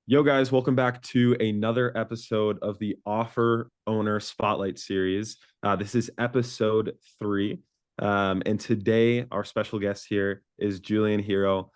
Yo, guys, welcome back to another episode of the Offer Owner Spotlight Series. This is episode 3. And today, our special guest here is Julian Hero.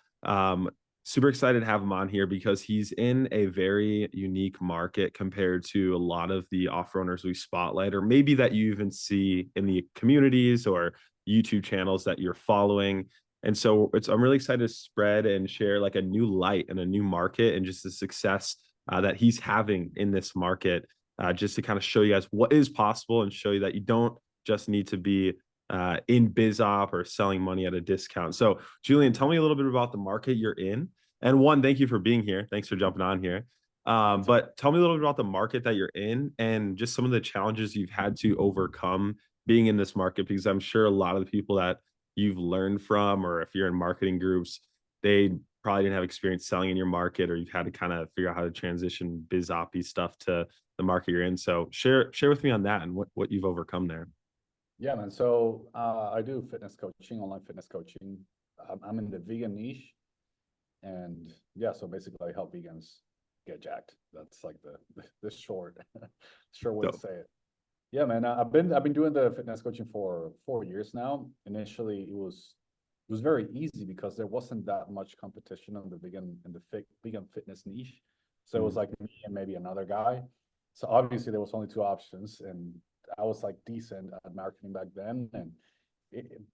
Super excited to have him on here because he's in a very unique market compared to a lot of the offer owners we spotlight, or maybe that you even see in the communities or YouTube channels that you're following. And so I'm really excited to spread and share like a new light and a new market and just the success that he's having in this market, just to kind of show you guys what is possible and show you that you don't just need to be in biz op or selling money at a discount. So Julian, tell me a little bit about the market you're in. And one, thank you for being here. Thanks for jumping on here. But tell me a little bit about the market that you're in and just some of the challenges you've had to overcome being in this market, because I'm sure a lot of the people that you've learned from, or if you're in marketing groups, they probably didn't have experience selling in your market, or you've had to kind of figure out how to transition biz oppy stuff to the market you're in. So share with me on that and what you've overcome there. Yeah, man. So I do fitness coaching, online fitness coaching. I'm in the vegan niche, and yeah, so basically I help vegans get jacked. That's like the short way to So say it. Yeah, man. I've been doing the fitness coaching for 4 years now. Initially, it was very easy because there wasn't that much competition on the vegan fitness niche. So it was like me and maybe another guy. So obviously there was only two options, and I was like decent at marketing back then, and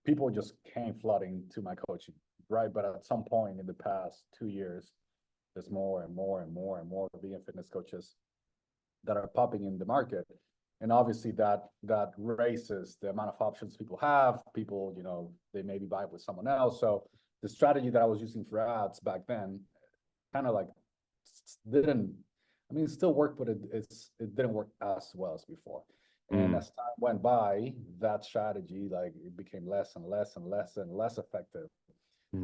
people just came flooding to my coaching, right? But at some point in the past 2 years, there's more and more and more and more vegan fitness coaches that are popping in the market. And obviously that raises the amount of options people have. People, they maybe buy it with someone else. So the strategy that I was using for ads back then kind of like didn't, I mean, it still worked, but it didn't work as well as before. And as time went by, that strategy, like, it became less and less and less and less effective.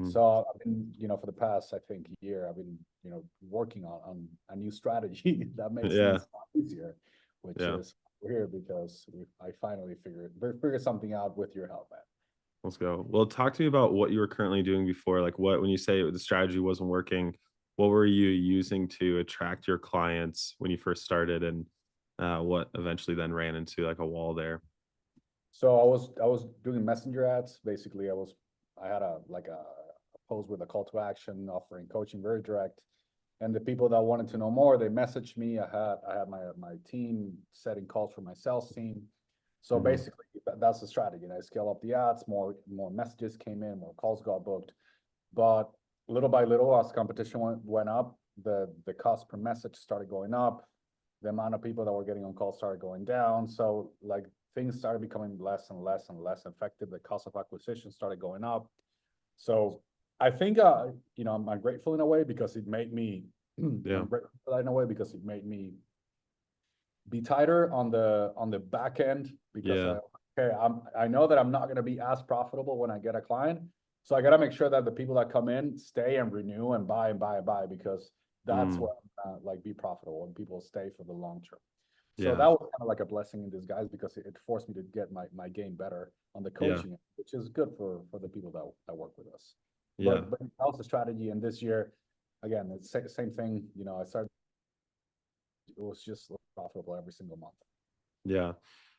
So I've been, for the past, I think, year, I've been, working on a new strategy that makes yeah, things a lot easier, which yeah. is weird because I finally figured something out with your help, man. Let's go. Well, talk to me about what you were currently doing before. Like, when you say the strategy wasn't working, what were you using to attract your clients when you first started, and what eventually then ran into like a wall there? So I was doing messenger ads. Basically, I had a post with a call to action offering coaching, very direct. And the people that wanted to know more, they messaged me. I had my team setting calls for my sales team. So basically, that's the strategy. And I scale up the ads, more messages came in, more calls got booked. But little by little, as competition went up, the cost per message started going up. The amount of people that were getting on calls started going down. So like things started becoming less and less and less effective. The cost of acquisition started going up. So I think I'm grateful in a way because it made me Yeah, I'm grateful for that in a way because it made me be tighter on the back end because yeah, I know that I'm not going to be as profitable when I get a client. So I got to make sure that the people that come in stay and renew and buy and buy and buy, because that's what like be profitable and people stay for the long term. So yeah, that was kind of like a blessing in disguise because it forced me to get my game better on the yeah, coaching, which is good for the people that work with us. yeah, But also strategy. And this year, again, it's the same thing. I started. It was just profitable every single month. yeah.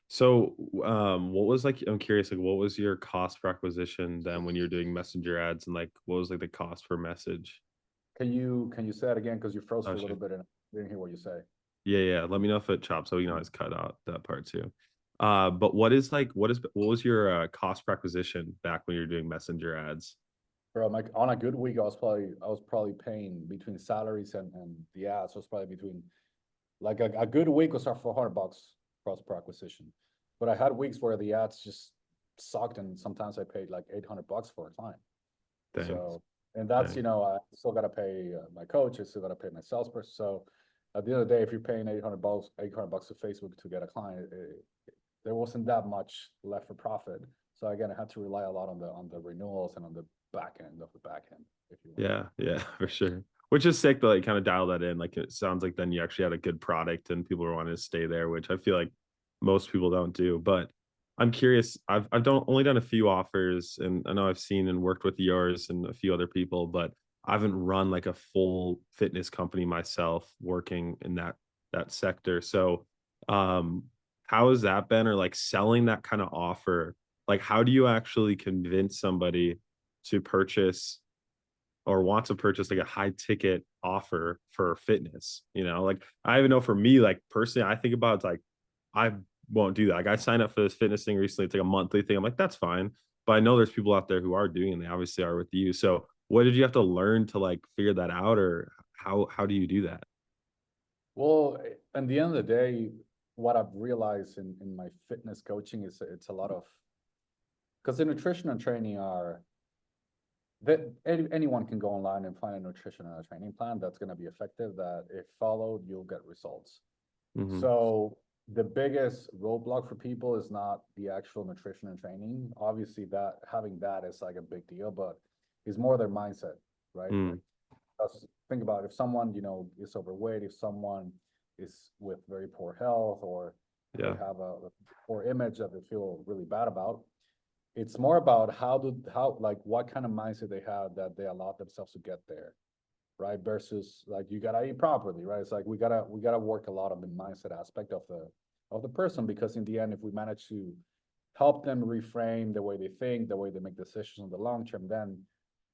So, what was like? I'm curious. Like, what was your cost per acquisition then when you're doing messenger ads, and like, what was like the cost per message? Can you say that again? Because you froze Oh, for a little sure. bit and I didn't hear what you say. Yeah, yeah. Let me know if it chops, so we can always cut out that part too. But what was your cost per acquisition back when you're doing messenger ads? Bro, like on a good week, I was probably paying between salaries and the ads was probably between, like, a good week was for $400 cost per acquisition. But I had weeks where the ads just sucked, and sometimes I paid like $800 for a client. Dang, So, and that's, dang. I still got to pay my coach. I still got to pay my salesperson. So at the end of the day, if you're paying $800 to Facebook to get a client, there wasn't that much left for profit. So again, I had to rely a lot on the renewals and on the back end of the back end, if you will. Yeah, yeah, for sure. Which is sick to like kind of dial that in. Like, it sounds like then you actually had a good product and people were wanting to stay there, which I feel like most people don't do. But I'm curious. I've only done a few offers, and I know I've seen and worked with yours and a few other people, but I haven't run like a full fitness company myself working in that sector. So how has that been, or like selling that kind of offer? Like how do you actually convince somebody to purchase or want to purchase like a high ticket offer for fitness? Like I even know for me, like personally, I think about it's like I won't do that. Like I signed up for this fitness thing recently. It's like a monthly thing. I'm like, that's fine. But I know there's people out there who are doing, and they obviously are with you. So what did you have to learn to like figure that out, or how do you do that? Well, at the end of the day, what I've realized in my fitness coaching is it's a lot of, because the nutrition and training are that anyone can go online and find a nutrition and a training plan that's going to be effective, that if followed, you'll get results. Hmm. So the biggest roadblock for people is not the actual nutrition and training. Obviously, that having that is like a big deal, but it's more their mindset, right? Mm, Think about if someone, is overweight, if someone is with very poor health, or they yeah. have a poor image that they feel really bad about. It's more about like what kind of mindset they have that they allow themselves to get there, right? Versus like you gotta eat properly, right? It's like we gotta work a lot of the mindset aspect of the person, because in the end, if we manage to help them reframe the way they think, the way they make decisions on the long term, then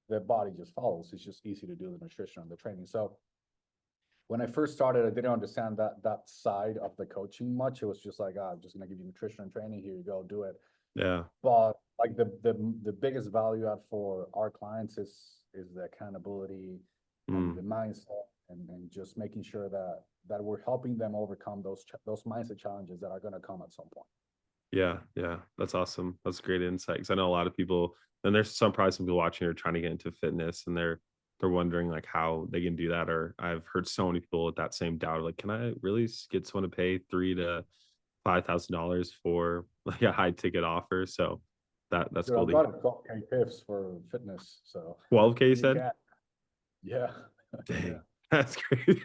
their body just follows. It's just easy to do the nutrition and the training. So when I first started, I didn't understand that side of the coaching much. It was just like, I'm just gonna give you nutrition and training. Here you go, do it. Yeah. But like the biggest value add for our clients is the accountability and Mm. the mindset, and just making sure that we're helping them overcome those mindset challenges that are going to come at some point. Yeah, yeah, that's awesome. That's great insight. Because I know a lot of people, and there's probably some people watching who are trying to get into fitness, and they're wondering like how they can do that. Or I've heard so many people with that same doubt, like, can I really get someone to pay $3,000 to $5,000 for like a high ticket offer? So that's Dude, cool I've to hear. got a 12K tips for fitness, so 12K you when you said? can, yeah, yeah. Dang, that's great.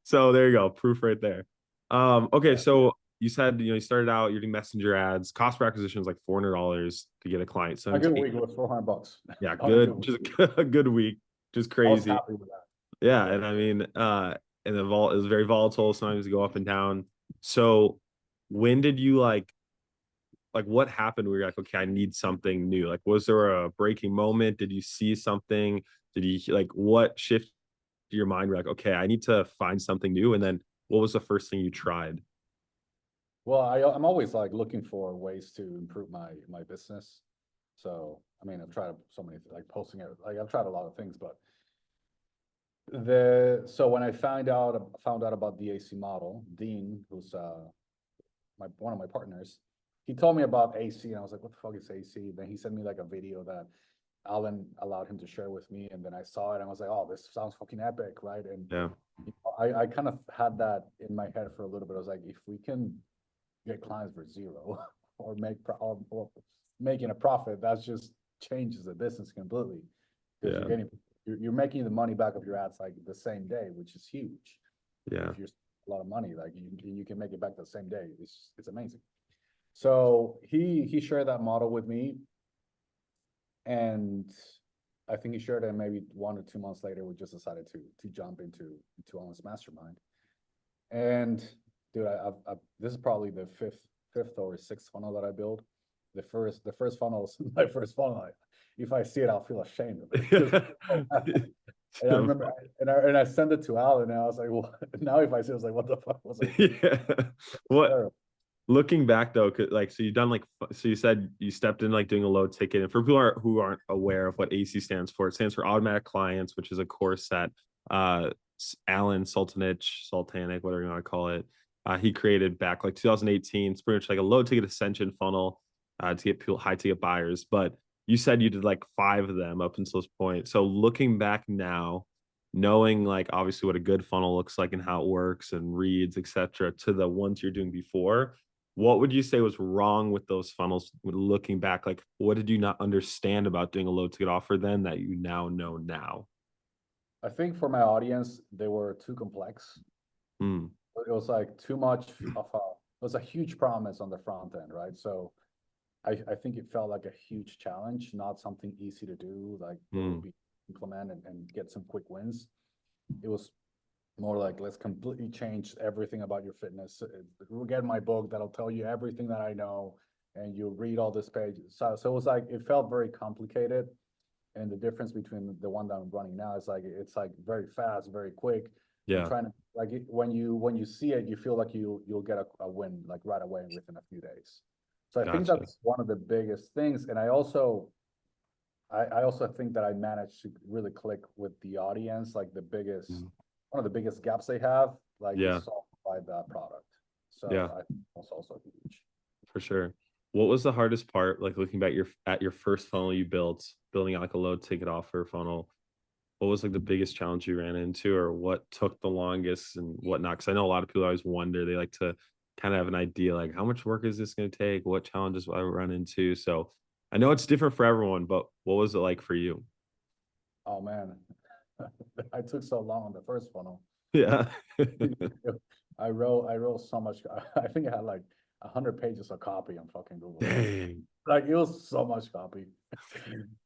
So there you go, proof right there. Okay, Yeah, so you said you started out, you're doing messenger ads. Cost per acquisition is like $400 to get a client. a good 17. week was $400. Yeah, On a good good, week, just a good week, just I was crazy. happy with that. Yeah, Yeah. and I mean, and it was very volatile. Sometimes go up and down. So when did you like what happened where you're like, okay, I need something new? Like, was there a breaking moment? Did you see something? Did you like what shifted your mind? You're like, okay, I need to find something new. And then what was the first thing you tried? Well, I'm always like looking for ways to improve my business. So I mean, I've tried so many, like posting it, like I've tried a lot of things, but so when I found out about the AC model, Dean, who's one of my partners, he told me about AC, and I was like, what the fuck is AC? Then he sent me like a video that Alan allowed him to share with me, and then I saw it and I was like, oh, this sounds fucking epic, right? And Yeah. I kind of had that in my head for a little bit. I was like, if we can get clients for zero or or making a profit, that just changes the business completely, because Yeah. you're making the money back of your ads like the same day, which is huge. Yeah. If you're a lot of money, like you can make it back the same day. It's amazing. So he shared that model with me, and I think he shared it maybe 1 or 2 months later. We just decided to jump into Alan's mastermind. And dude, this is probably the fifth or sixth funnel that I build. The first funnel is my first funnel. If I see it, I'll feel ashamed of it. And I remember, and I sent it to Alan, and I was like, well, now if I see it, I was like, what the fuck was I thinking? Yeah. It's What terrible. looking back though, like so you've done like so you said you stepped in like doing a low ticket, and for people who aren't aware of what AC stands for, it stands for automatic clients, which is a course that uh Alan Sultanic, whatever you want to call it, he created back like 2018. It's pretty much like a low ticket ascension funnel to get people high ticket buyers. But you said you did like 5 of them up until this point. So looking back now, knowing like obviously what a good funnel looks like and how it works and reads, etc., to the ones you're doing before, what would you say was wrong with those funnels looking back? Like, what did you not understand about doing a low ticket offer then that you now know now? I think for my audience, they were too complex. Mm, It was like too much it was a huge promise on the front end, right? So I think it felt like a huge challenge, not something easy to do. Like there would mm, be implement and get some quick wins. It was more like, let's completely change everything about your fitness. Get my book that'll tell you everything that I know, and you'll read all this pages. So it was like, it felt very complicated. And the difference between the one that I'm running now is like, it's like very fast, very quick. I'm Yeah. trying to like when you see it, you feel like you'll get a win like right away within a few days. So I think Gotcha. that's one of the biggest things. And I also think that I managed to really click with the audience. Like Mhm. one of the biggest gaps they have, like is Yeah. solved by that product. So Yeah, I think that's also huge. for sure. What was the hardest part, like looking back at your first funnel you built, building out like a low ticket offer funnel? What was like the biggest challenge you ran into, or what took the longest and whatnot? Because I know a lot of people always wonder, they like to kind of have an idea like how much work is this going to take? What challenges will I run into? So I know it's different for everyone, but what was it like for you? Oh man, I took so long on the first funnel. Yeah. I wrote so much. I think I had like 100 pages of copy on fucking Google Docs. Dang. Like it was so much copy,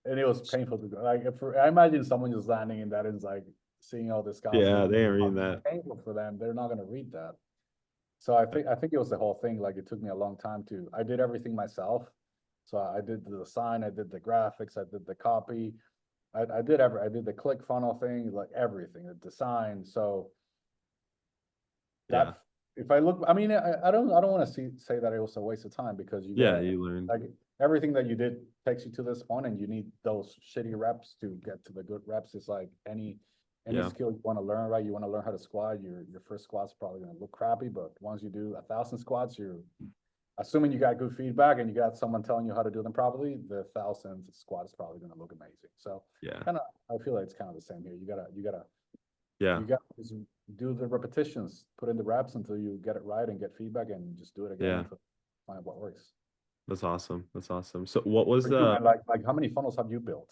and it was painful to go. Like if I imagine someone just landing in that and like seeing all this copy, Yeah, and they ain't reading it's that. painful for them. They're not gonna read that. So I think it was the whole thing. Like it took me a long time to. I did everything myself. So I did the design, I did the graphics, I did the copy, I did the click funnel thing, like everything, the design. So Yeah. that if I look, I mean, I don't want to say that it was a waste of time because you Yeah, gotta you learn. like everything that you did takes you to this point, and you need those shitty reps to get to the good reps. It's like any Yeah. skill you want to learn, right? You want to learn how to squat. Your first squat's probably gonna look crappy, but once you do 1,000 squats, you're assuming you got good feedback and you got someone telling you how to do them properly. The 1,000th squat is probably gonna look amazing. So Yeah. kind of, I feel like it's kind of the same here. Yeah. You got to do the repetitions, put in the reps until you get it right and get feedback, and just do it again Yeah. until you find what works. That's awesome. That's awesome. So what was For you, the man, like how many funnels have you built?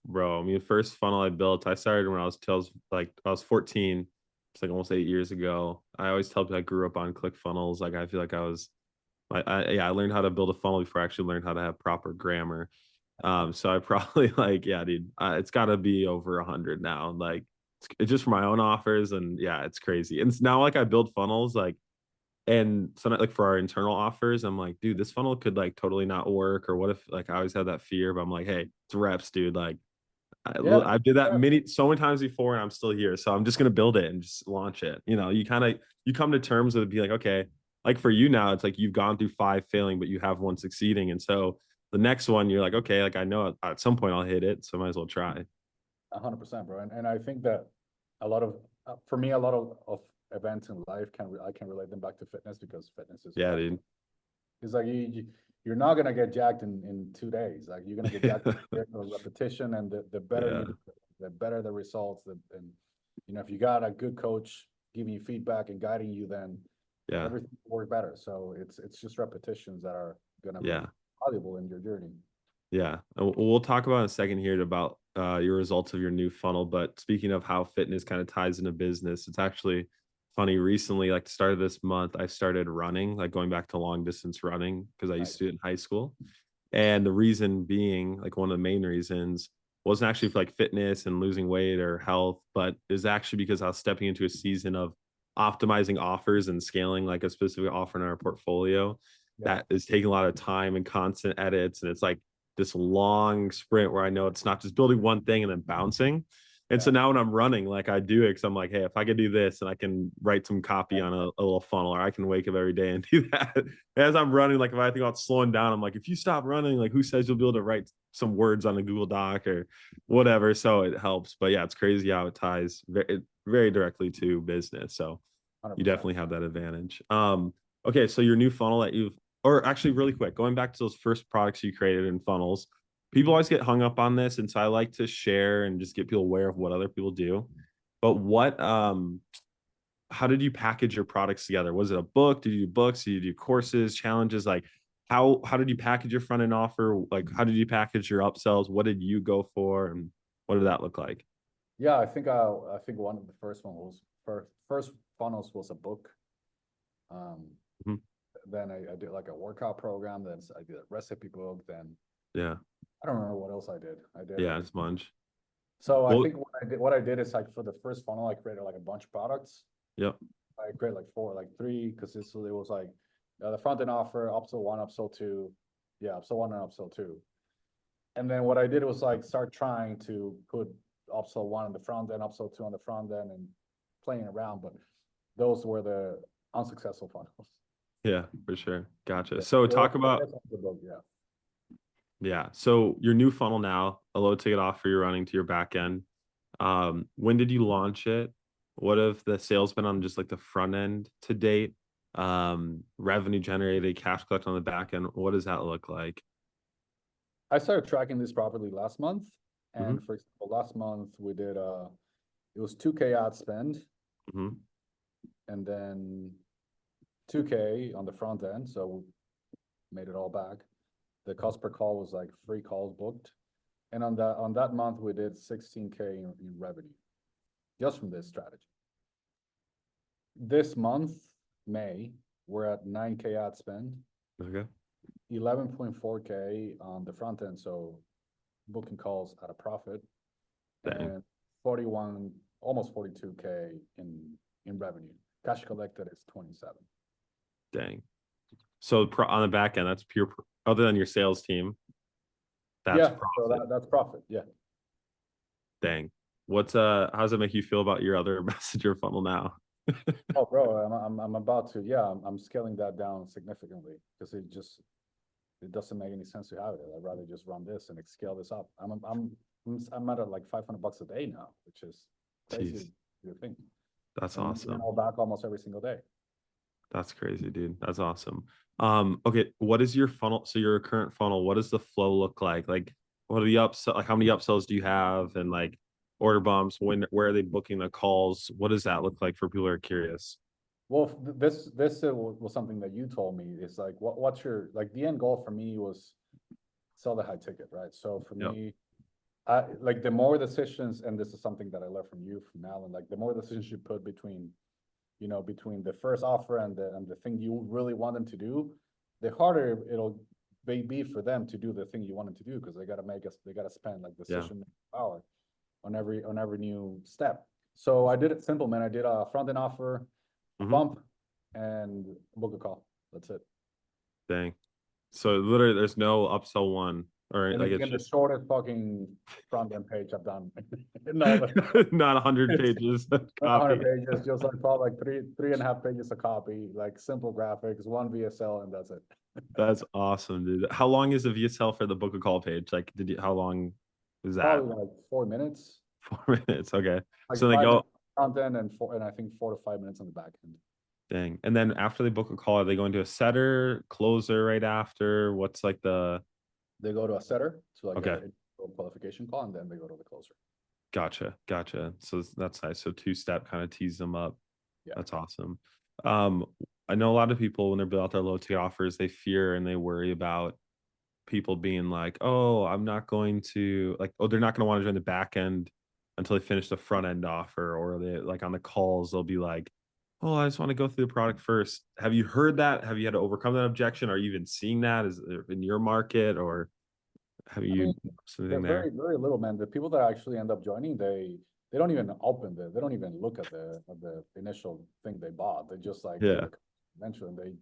bro? I mean, first funnel I built, I started when I was 14. It's like almost 8 years ago. I always tell people I grew up on ClickFunnels. Like I feel like I learned how to build a funnel before I actually learned how to have proper grammar. So I probably like, yeah, dude, it's got to be over 100 now. Like it's just for my own offers, and yeah, it's crazy. And it's now like I build funnels like, and so like for our internal offers, I'm like, dude, this funnel could like totally not work. Or what if like I always have that fear, but I'm like, hey, it's reps, dude. Like Yeah, I did that so many times before, and I'm still here. So I'm just gonna build it and just launch it. You know, you come to terms with it, be like, okay, like for you now, it's like you've gone through five failing, but you have one succeeding, and so the next one, you're like, okay, like I know at some point I'll hit it, so I might as well try. 100%, bro. And I think that a lot of for me, a lot of events in life I can relate them back to fitness because fitness is Yeah, all dude. it's like you're not gonna get jacked in 2 days. Like you're gonna get jacked with repetition, and the better Yeah, you do, the better the results. And if you got a good coach giving you feedback and guiding you, then yeah, everything will work better. So it's just repetitions that are gonna yeah. be valuable in your journey. Yeah, and we'll talk about in a second here about your results of your new funnel. But speaking of how fitness kind of ties into business, it's actually funny. Recently, like the start of this month, I started running, like going back to long distance running because I used to Nice. do it in high school. And the reason being, like one of the main reasons, wasn't actually for like fitness and losing weight or health, but is actually because I was stepping into a season of optimizing offers and scaling like a specific offer in our portfolio Yeah. that is taking a lot of time and constant edits. And it's like this long sprint where I know it's not just building one thing and then bouncing. And so Yeah. now when I'm running, like I do it because I'm like, hey, if I could do this and I can write some copy on a little funnel, or I can wake up every day and do that. As I'm running, like if I think about slowing down, I'm like, if you stop running, like who says you'll be able to write some words on a Google Doc or whatever? So it helps. But yeah, it's crazy how it ties very directly to business. So you 100%. definitely have that advantage. Okay, so your new funnel that you've, or actually really quick, going back to those first products you created in funnels, people always get hung up on this. And so I like to share and just get people aware of what other people do. But how did you package your products together? Was it a book? Did you do books? Did you do courses, challenges? Like how did you package your front end offer? Like how did you package your upsells? What did you go for? And what did that look like? Yeah, I think one of the first one was first funnels was a book. Um, Mhm. then I did like a workout program. Then I did a recipe book. Then Yeah. I don't remember what else I did. I did Yeah, it's munch. So I Well, think what I did is like for the first funnel, I created like a bunch of products. yep. I created like four, like three, because it was like the front end offer, upsell one, upsell two, yeah, upsell one and upsell two. And then what I did was like start trying to put upsell one on the front end, upsell two on the front end, and playing around. But those were the unsuccessful funnels. Yeah, for sure. Gotcha. Yeah. So Well, talk about, that's off the book, yeah. yeah. So your new funnel now, a low ticket offer you're running to your back end. When did you launch it? What have the sales been on just like the front end to date? Revenue generated, cash collect on the back end. What does that look like? I started tracking this properly last month. Hmm. And for example, last month we did it was 2K ad spend Hmm. and then 2K on the front end. So we made it all back. The cost per call was like 3 calls booked. And on that month we did 16K in revenue just from this strategy. This month, May, we're at 9K ad spend, Okay. 11.4K on the front end, so booking calls at a profit, Dang. and 41, almost 42K in revenue. Cash collected is 27. Dang. So on the back end, that's pure, other than your sales team, that's Yeah, so profit. that's profit. Yeah. Dang. How does it make you feel about your other messenger funnel now? Oh, bro, I'm about to. Yeah, I'm scaling that down significantly because it doesn't make any sense to have it. I'd rather just run this and scale this up. I'm at like $500 a day now, which is crazy Jeez, to think. that's And I'm getting awesome. all back almost every single day. That's crazy, dude. That's awesome. Okay, what is your funnel? So your current funnel, what does the flow look like? Like, what are the upsell? Like, how many upsells do you have? And like, order bumps. Where are they booking the calls? What does that look like for people who are curious? Well, this was something that you told me. Is like, what's your like the end goal for me was sell the high ticket, right? So for Yep. me, I like the more decisions, and this is something that I learned from you, from Alan, like the more decisions you put between, between the first offer and the thing you really want them to do, the harder it'll be for them to do the thing you want them to do because they gotta spend like Yeah. decision power on every new step. So I did it simple, man. I did a front end offer, a Hmm. bump, and book a call. That's it. Dang. So literally, there's no upsell one, or And like it's again, the just shortest fucking front end page I've done. No, but not 100 it's pages of not 100 copy. pages, just like probably like three and a half pages of copy, like simple graphics, one VSL, and that's it. That's awesome, dude. How long is the VSL for the book a call page? Like, how long is that? Probably like 4 minutes, 4 minutes. Okay. like So they five go, minutes front end and I think 4 to 5 minutes on the back end. dang. And then after they book a call, are they going to a setter, closer right after? What's like They go to a setter to like okay. a qualification call, and then they go to the closer. Gotcha. Gotcha. So that's nice. So two-step kind of tease them up. Yeah. That's awesome. Um, I know a lot of people when they're built out their low ticket offers, they fear and they worry about people being like, oh, I'm not going to like, oh, they're not going to want to join the back end until they finish the front end offer, or they like on the calls, they'll be like, oh, I just want to go through the product first. Have you heard that? Have you had to overcome that objection? Are you even seeing that is in your market, or have I mean, you something very, there? very little, man. The people that actually end up joining, they don't even open they don't even look at the initial thing they bought. They just like do Yeah. the convention.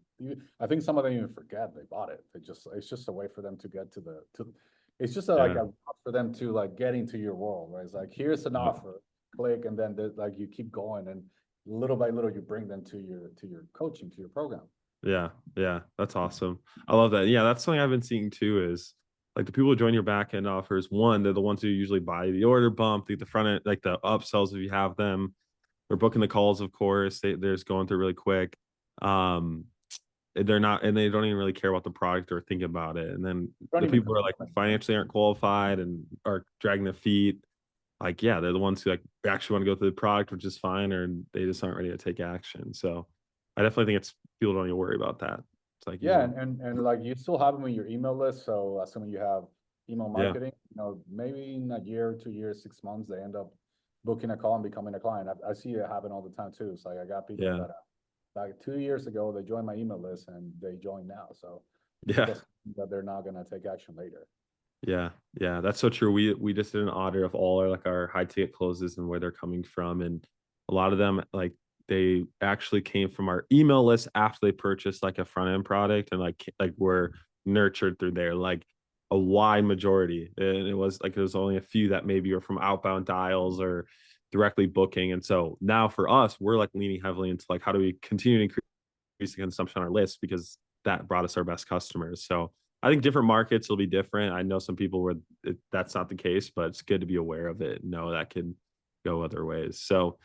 I think some of them even forget they bought it. It's just a way for them to get it's just like Yeah. a route for them to like get into your world, right? It's like, here's an Yep. offer, click, and then like you keep going, and little by little you bring them to your coaching, to your program. Yeah, yeah, that's awesome. I love that. Yeah, that's something I've been seeing too is like the people who join your back end offers, one, they're the ones who usually buy the order bump, the front end, like the upsells if you have them. They're booking the calls, of course. They're just going through really quick. Um, they're not, and they don't even really care about the product or think about it. And then Don't the even people who are like complain. financially aren't qualified and are dragging their feet, like, yeah, they're the ones who like actually want to go through the product, which is fine, or they just aren't ready to take action. So I definitely think it's people don't need to worry about that. It's like, Yeah, and like you still have them in your email list. So assuming you have email yeah, marketing, maybe in a year, 2 years, 6 months, they end up booking a call and becoming a client. I see it happen all the time too. It's like I got people yeah, that like 2 years ago they joined my email list and they join now. So it yeah. doesn't mean that they're not gonna take action later. Yeah, yeah, that's so true. We just did an audit of all our like our high ticket closes and where they're coming from, and a lot of them like they actually came from our email list after they purchased like a front end product and like were nurtured through there. Like a wide majority, and it was like there was only a few that maybe were from outbound dials or directly booking. And so now for us, we're like leaning heavily into like how do we continue to increase the consumption on our list because that brought us our best customers. So I think different markets will be different. I know some people where that's not the case, but it's good to be aware of it. Know that can go other ways. So,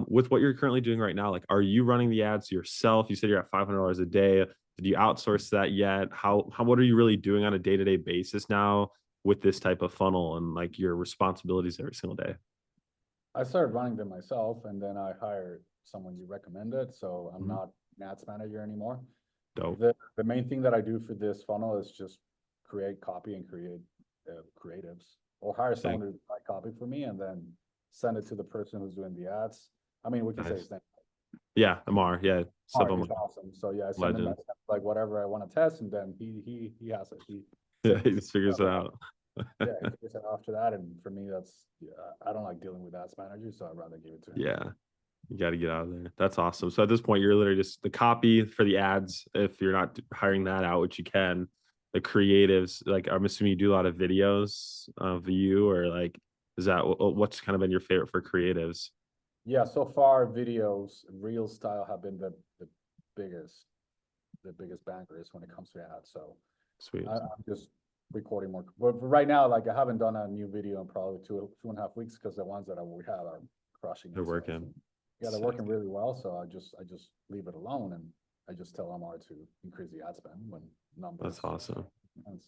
with what you're currently doing right now, like, are you running the ads yourself? You said you're at $500 a day. Did you outsource that yet? How what are you really doing on a day to day basis now with this type of funnel and like your responsibilities every single day? I started running them myself, and then I hired someone you recommended, so I'm Mhm. not an ads manager anymore. Dope. The main thing that I do for this funnel is just create copy and create creatives, or hire someone Sick. to write copy for me, and then send it to the person who's doing the ads. I mean, we can say Nice. his name. Yeah, Amar. Yeah, All sub right, Amar. he's awesome. So yeah, I send him Legend. like whatever I want to test, and then he has it. He Yeah, sends he it to just figures it out. yeah, he figures it out after that. And for me, that's yeah, I don't like dealing with ads managers, so I'd rather give it to him. Yeah. You got to get out of there. That's awesome. So at this point, you're literally just the copy for the ads. If you're not hiring that out, which you can, the creatives, like I'm assuming you do a lot of videos of you, or like, is that what's kind of been your favorite for creatives? Yeah, so far videos, real style have been biggest, the biggest bankers when it comes to ads. So Sweet. I'm just recording more. But right now, like I haven't done a new video in probably 2.5 weeks because the ones that we have are crushing They're it. So working. yeah, they're Sick. working really well. So I just leave it alone, and I just tell Amar to increase the ad spend when That's numbers. awesome. And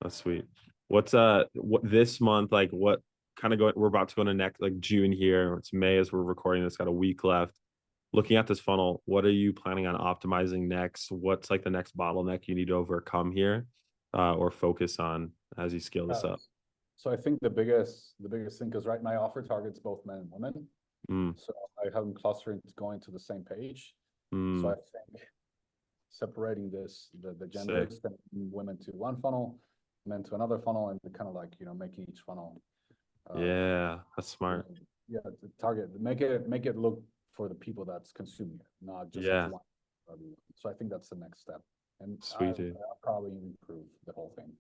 That's sweet. What's what this month like? What kind of going? We're about to go into next like June here. It's May as we're recording. It's got a week left. Looking at this funnel, what are you planning on optimizing next? What's like the next bottleneck you need to overcome here, or focus on as you scale this up? so I think the biggest thing, because right, my offer targets both men and women. Mm, So I have them clustering going to the same page. So I mm, think separating the sick. genders, then women to one funnel, men to another funnel, and kind of like, making each funnel, uh, Yeah, that's smart. yeah, the target, make it look for the people that's consuming it, not just Yeah, one. So I think that's the next step, and sweet, dude. I'll probably improve the whole thing.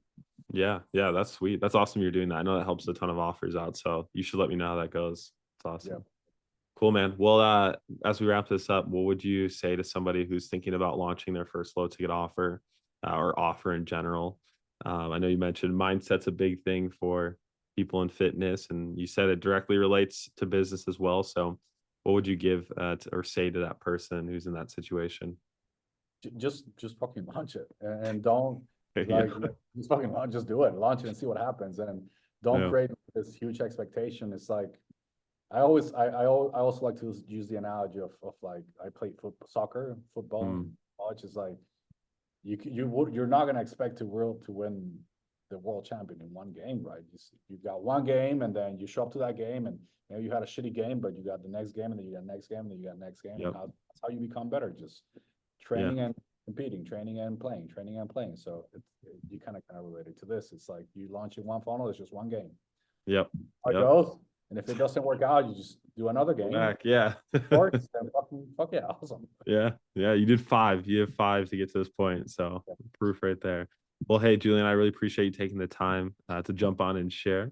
Yeah, yeah, that's sweet. That's awesome you're doing that. I know that helps a ton of offers out. So you should let me know how that goes. It's Yeah. awesome. Cool, man. Well, as we wrap this up, what would you say to somebody who's thinking about launching their first low ticket offer or offer in general? I know you mentioned mindset's a big thing for people in fitness, and you said it directly relates to business as well. So, what would you give or say to that person who's in that situation? Just fucking launch it, and don't Yeah, like just fucking launch, just do it, launch it and see what happens, and don't yeah, create this huge expectation. It's like I also like to use the analogy of like I played soccer, football, and mm, college. Is like you're not gonna expect to win the world champion in one game, right? You've got one game, and then you show up to that game, and you had a shitty game, but you got the next game, and then you got next game, and then you got next game, and yep, that's how you become better. Just yeah, training and competing, training and playing, training and playing. So you kind of related to this. It's like you launch in one funnel, it's just one game. yep, How it yep. goes, and if it doesn't work out, you just do another Go game. back, yeah. Works, then fuck yeah, awesome. Yeah, yeah, you did five. You have five to get to this point. So Yeah. proof right there. Well, hey, Julian, I really appreciate you taking the time to jump on and share.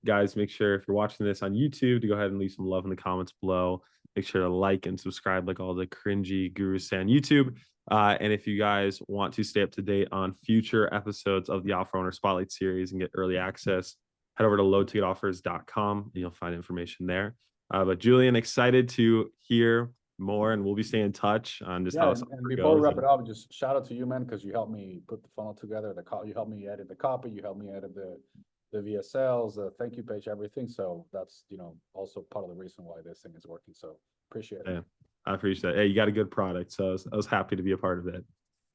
Guys, make sure if you're watching this on YouTube to go ahead and leave some love in the comments below. Make sure to like and subscribe like all the cringy gurus say on YouTube. And if you guys want to stay up to date on future episodes of the Offer Owner Spotlight series and get early access, head over to lowticketoffers.com and you'll find information there. But Julian, excited to hear more, and we'll be staying in touch on just how Yeah, this and offer before we goes. wrap it And up, just shout out to you, man, because you helped me put the funnel together. You helped me edit the copy, you helped me edit the VSLs, the thank you page, everything. So that's also part of the reason why this thing is working. So appreciate it. yeah, I appreciate it. Hey, you got a good product, so I was happy to be a part of it.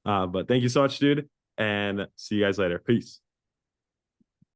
But thank you so much, dude, and see you guys later. Peace.